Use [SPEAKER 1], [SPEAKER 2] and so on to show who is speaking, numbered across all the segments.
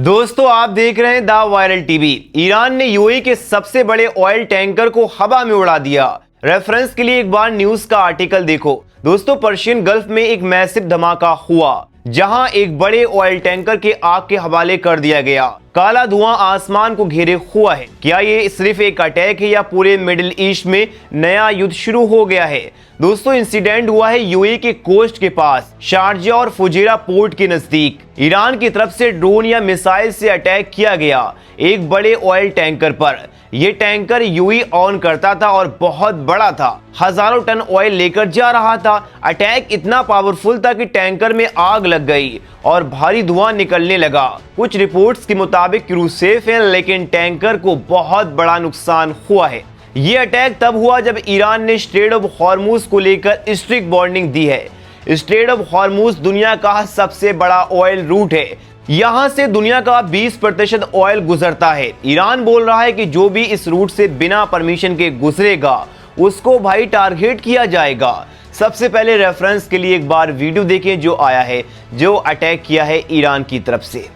[SPEAKER 1] दोस्तों आप देख रहे हैं द वायरल टीवी। ईरान ने यूएई के सबसे बड़े ऑयल टैंकर को हवा में उड़ा दिया। रेफरेंस के लिए एक बार न्यूज का आर्टिकल देखो। दोस्तों पर्शियन गल्फ में एक मैसिव धमाका हुआ जहां एक बड़े ऑयल टैंकर के आग के हवाले कर दिया गया। काला धुआं आसमान को घेरे हुआ है। क्या ये सिर्फ एक अटैक है या पूरे मिडिल ईस्ट में नया युद्ध शुरू हो गया है? दोस्तों इंसिडेंट हुआ है यूएई के कोस्ट के पास, शारजा और फुजेरा पोर्ट के नजदीक। ईरान की तरफ से ड्रोन या मिसाइल से अटैक किया गया एक बड़े ऑयल टैंकर पर। यह टैंकर यूएई ऑन करता था और बहुत बड़ा था, हजारों टन ऑयल लेकर जा रहा था। अटैक इतना पावरफुल था कि टैंकर में आग लग गई और भारी धुआं निकलने लगा। कुछ रिपोर्ट्स के मुताबिक क्रू सेफ है, लेकिन टैंकर को बहुत बड़ा नुकसान हुआ है। ये अटैक तब हुआ जब ईरान ने स्ट्रेट ऑफ हॉर्मुज को लेकर स्ट्रिक्ट वार्निंग दी है। स्ट्रेट ऑफ हॉर्मुज दुनिया का सबसे बड़ा ऑयल रूट है। यहां से दुनिया का 20% ऑयल गुजरता है। ईरान बोल रहा है कि जो भी इस रूट से बिना परमिशन के गुजरेगा उसको भाई टारगेट किया जाएगा। सबसे पहले रेफरेंस के लिए एक बार वीडियो देखें जो आया है, जो अटैक किया है ईरान की तरफ से।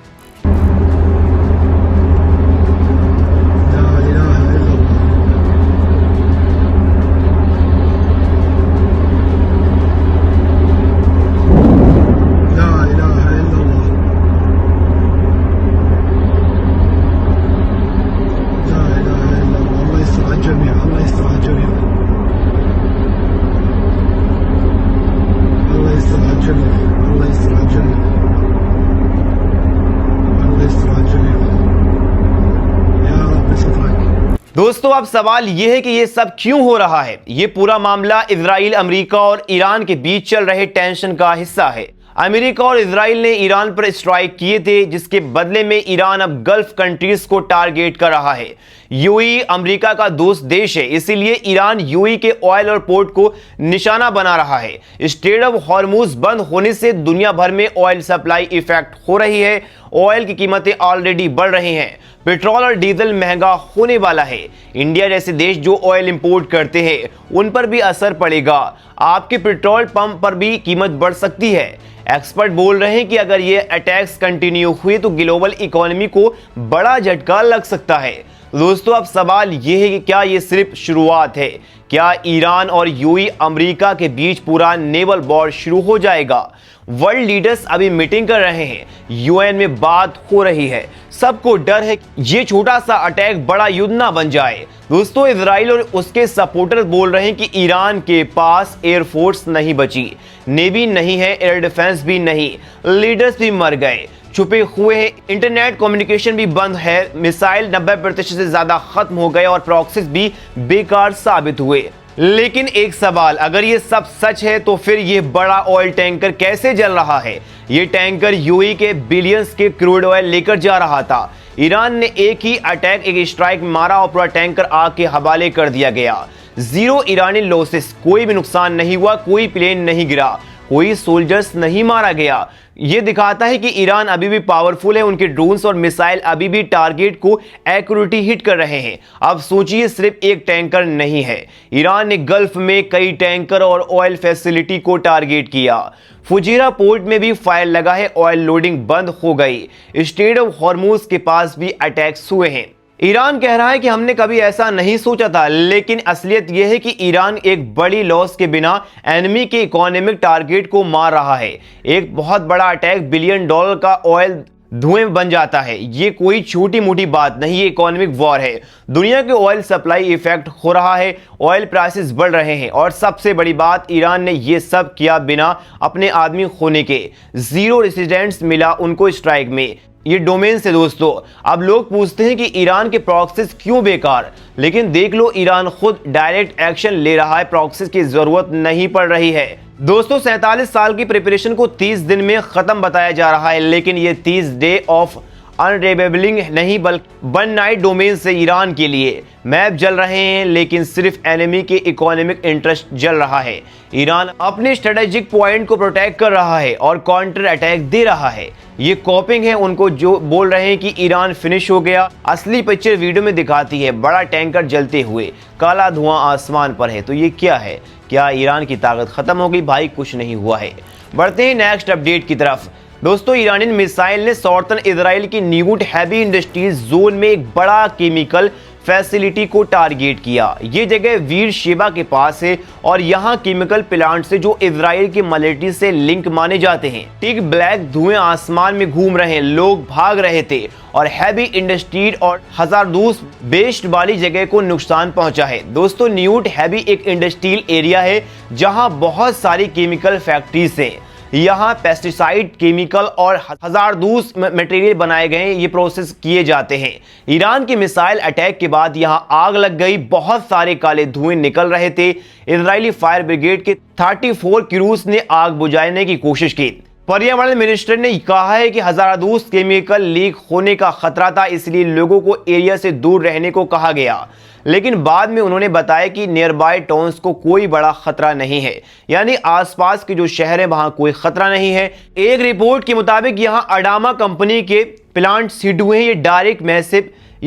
[SPEAKER 1] दोस्तों अब सवाल यह है कि यह सब क्यों हो रहा है। यह पूरा मामला इजराइल, अमेरिका और ईरान के बीच चल रहे टेंशन का हिस्सा है। अमेरिका और इजराइल ने ईरान पर स्ट्राइक किए थे, जिसके बदले में ईरान अब गल्फ कंट्रीज को टारगेट कर रहा है। यूएई अमेरिका का दोस्त देश है, इसीलिए ईरान यूएई के ऑयल और पोर्ट को निशाना बना रहा है। स्ट्रेट ऑफ हॉर्मुज बंद होने से दुनिया भर में ऑयल सप्लाई इफेक्ट हो रही है। ऑयल की कीमतें ऑलरेडी बढ़ रही हैं। पेट्रोल और डीजल महंगा होने वाला है। इंडिया जैसे देश जो ऑयल इंपोर्ट करते हैं उन पर भी असर पड़ेगा। आपके पेट्रोल पंप पर भी कीमत बढ़ सकती है। एक्सपर्ट बोल रहे हैं कि अगर ये अटैक्स कंटिन्यू हुए तो ग्लोबल इकोनॉमी को बड़ा झटका लग सकता है। दोस्तों अब सवाल यह है कि क्या ये सिर्फ शुरुआत है? क्या ईरान और यूएई अमेरिका के बीच पूरा नेवल वॉर शुरू हो जाएगा? वर्ल्ड लीडर्स अभी मीटिंग कर रहे हैं, यूएन में बात हो रही है। सबको डर है ये छोटा सा अटैक बड़ा युद्ध ना बन जाए। दोस्तों इजराइल और उसके सपोर्टर्स बोल रहे हैं कि ईरान के पास एयरफोर्स नहीं बची, नेवी नहीं है, एयर डिफेंस भी नहीं, लीडर्स भी मर गए, छुपे हुए हैं, इंटरनेट कम्युनिकेशन भी बंद है, मिसाइल 90% से ज्यादा खत्म हो गए और प्रॉक्सीज भी बेकार साबित हुए। लेकिन एक सवाल, अगर ये सब सच है तो फिर ये बड़ा ऑयल टैंकर कैसे जल रहा है? ये टैंकर यूएई के बिलियंस के क्रूड ऑयल लेकर जा रहा था। ईरान ने एक ही अटैक, एक स्ट्राइक मारा और पूरा टैंकर आग के हवाले कर दिया गया। जीरो ईरानी लॉसेस, कोई भी नुकसान नहीं हुआ, कोई प्लेन नहीं गिरा, कोई सोल्जर्स नहीं मारा गया। यह दिखाता है कि ईरान अभी भी पावरफुल है। उनके ड्रोन्स और मिसाइल अभी भी टारगेट को एक्यूरेटली हिट कर रहे हैं। अब सोचिए सिर्फ एक टैंकर नहीं है, ईरान ने गल्फ में कई टैंकर और ऑयल फैसिलिटी को टारगेट किया। फुजेरा पोर्ट में भी फायर लगा है, ऑयल लोडिंग बंद हो गई। स्ट्रेट ऑफ हॉर्मुज के पास भी अटैक्स हुए हैं। ईरान कह रहा है कि हमने कभी ऐसा नहीं सोचा था, लेकिन असलियत यह है कि ईरान एक बड़ी लॉस के बिना एनिमी के इकोनॉमिक टारगेट को मार रहा है। एक बहुत बड़ा अटैक $बिलियन का ऑयल धुएं बन जाता है। ये कोई छोटी मोटी बात नहीं, ये इकोनॉमिक वॉर है। दुनिया के ऑयल सप्लाई इफेक्ट हो रहा है, ऑयल प्राइसेस बढ़ रहे हैं और सबसे बड़ी बात, ईरान ने ये सब किया बिना अपने आदमी खोने के। जीरो रेसिडेंट्स मिला उनको स्ट्राइक में। ये डोमेन से दोस्तों। अब लोग पूछते हैं कि ईरान के प्रॉक्सीज क्यों बेकार, लेकिन देख लो ईरान खुद डायरेक्ट एक्शन ले रहा है, प्रॉक्सीज की जरूरत नहीं पड़ रही है। दोस्तों 47 साल की प्रिपरेशन को 30 दिन में खत्म बताया जा रहा है, लेकिन ये 30 डे ऑफ अनरेबेबलिंग नहीं बल्कि वन नाइट डोमेन से ईरान के लिए मैप जल रहे हैं, लेकिन सिर्फ एनिमी के इकोनॉमिक इंटरेस्ट जल रहा है। ईरान अपने स्ट्रेटेजिक पॉइंट को प्रोटेक्ट कर रहा है और काउंटर अटैक दे रहा है। ये कॉपिंग है उनको जो बोल रहे हैं कि ईरान फिनिश हो गया। असली पिक्चर वीडियो में दिखाती है बड़ा टैंकर जलते हुए, काला धुआं आसमान पर है। तो ये क्या है? क्या ईरान की ताकत खत्म हो गई? भाई कुछ नहीं हुआ है। बढ़ते हैं नेक्स्ट अपडेट की तरफ। दोस्तों, ईरानी मिसाइल ने सॉर्थर्न इजराइल की न्यूट हैवी इंडस्ट्रीज जोन में एक बड़ा केमिकल फैसिलिटी को टारगेट किया। ये जगह वीर शेबा के पास है और यहाँ केमिकल प्लांट से जो इजराइल के मिलिट्री से लिंक माने जाते हैं। ठीक ब्लैक धुएं आसमान में घूम रहे हैं, लोग भाग रहे थे और हैवी इंडस्ट्रीज और हजारदूस बेस्ड वाली जगह को नुकसान पहुंचा है। दोस्तों, न्यूट हैवी एक इंडस्ट्रियल एरिया है जहां बहुत सारी केमिकल फैक्ट्रीज हैं। यहाँ पेस्टिसाइड, केमिकल और हजारदूस मटेरियल बनाए गए, ये प्रोसेस किए जाते हैं। ईरान के मिसाइल अटैक के बाद यहाँ आग लग गई, बहुत सारे काले धुएं निकल रहे थे। इजरायली फायर ब्रिगेड के 34 क्रूज ने आग बुझाने की कोशिश की। पर्यावरण मिनिस्टर ने कहा है कि हजारदूस केमिकल लीक होने का खतरा था, इसलिए लोगों को एरिया से दूर रहने को कहा गया। लेकिन बाद में उन्होंने बताया कि नियर बाय टाउन्स को कोई बड़ा खतरा नहीं है, यानी आसपास के जो शहर है वहां कोई खतरा नहीं है। एक रिपोर्ट के मुताबिक यहां अडामा कंपनी के प्लांट हिट हुए हैं। ये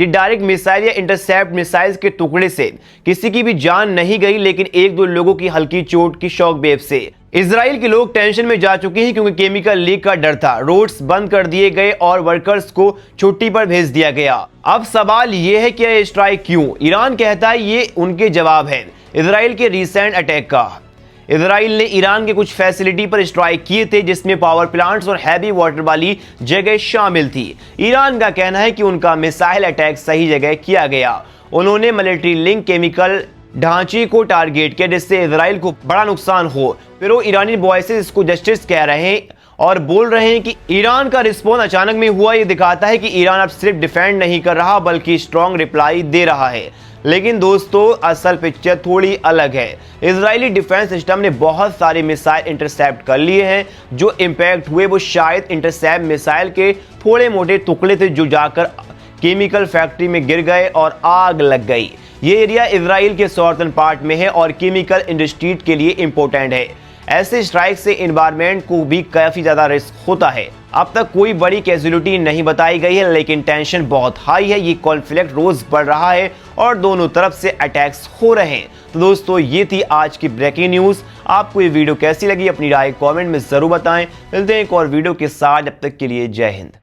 [SPEAKER 1] डायरेक्ट मिसाइल या इंटरसेप्ट मिसाइल्स के टुकड़े से किसी की भी जान नहीं गई, लेकिन एक दो लोगों की हल्की चोट की शॉक वेव से इजराइल के लोग टेंशन में जा चुके हैं, क्योंकि केमिकल लीक का डर था। रोड्स बंद कर दिए गए और वर्कर्स को छुट्टी पर भेज दिया गया। अब सवाल यह है कि यह स्ट्राइक क्यों? ईरान कहता है ये उनके जवाब है इजराइल के रिसेंट अटैक का। इजराइल ने ईरान के कुछ फैसिलिटी पर स्ट्राइक किए थे, जिसमें पावर प्लांट्स और हैवी वाटर वाली जगह शामिल थी। ईरान का कहना है कि उनका मिसाइल अटैक सही जगह किया गया। उन्होंने मिलिट्री लिंक केमिकल ढांचे को टारगेट किया, जिससे इजराइल को बड़ा नुकसान हो। फिर वो ईरानी वॉइसेस इसको जस्टिस कह रहे हैं और बोल रहे हैं कि ईरान का रिस्पॉन्स अचानक में हुआ। ये दिखाता है कि ईरान अब सिर्फ डिफेंड नहीं कर रहा, बल्कि स्ट्रॉन्ग रिप्लाई दे रहा है। लेकिन दोस्तों, असल पिक्चर थोड़ी अलग है। इजरायली डिफेंस सिस्टम ने बहुत सारे मिसाइल इंटरसेप्ट कर लिए हैं। जो इम्पैक्ट हुए वो शायद इंटरसेप्ट मिसाइल के थोड़े मोटे टुकड़े थे, जो जाकर केमिकल फैक्ट्री में गिर गए और आग लग गई। ये एरिया इजराइल के सॉर्थर्न पार्ट में है और केमिकल इंडस्ट्रीज के लिए इंपॉर्टेंट है। ऐसे स्ट्राइक से एनवायरनमेंट को भी काफी ज्यादा रिस्क होता है। अब तक कोई बड़ी कैजुअलिटी नहीं बताई गई है, लेकिन टेंशन बहुत हाई है। ये कॉन्फ्लिक्ट रोज बढ़ रहा है और दोनों तरफ से अटैक्स हो रहे हैं। तो दोस्तों, ये थी आज की ब्रेकिंग न्यूज। आपको ये वीडियो कैसी लगी? अपनी राय कमेंट में जरूर बताएं। मिलते हैं एक और वीडियो के साथ, जब तक के लिए जय हिंद।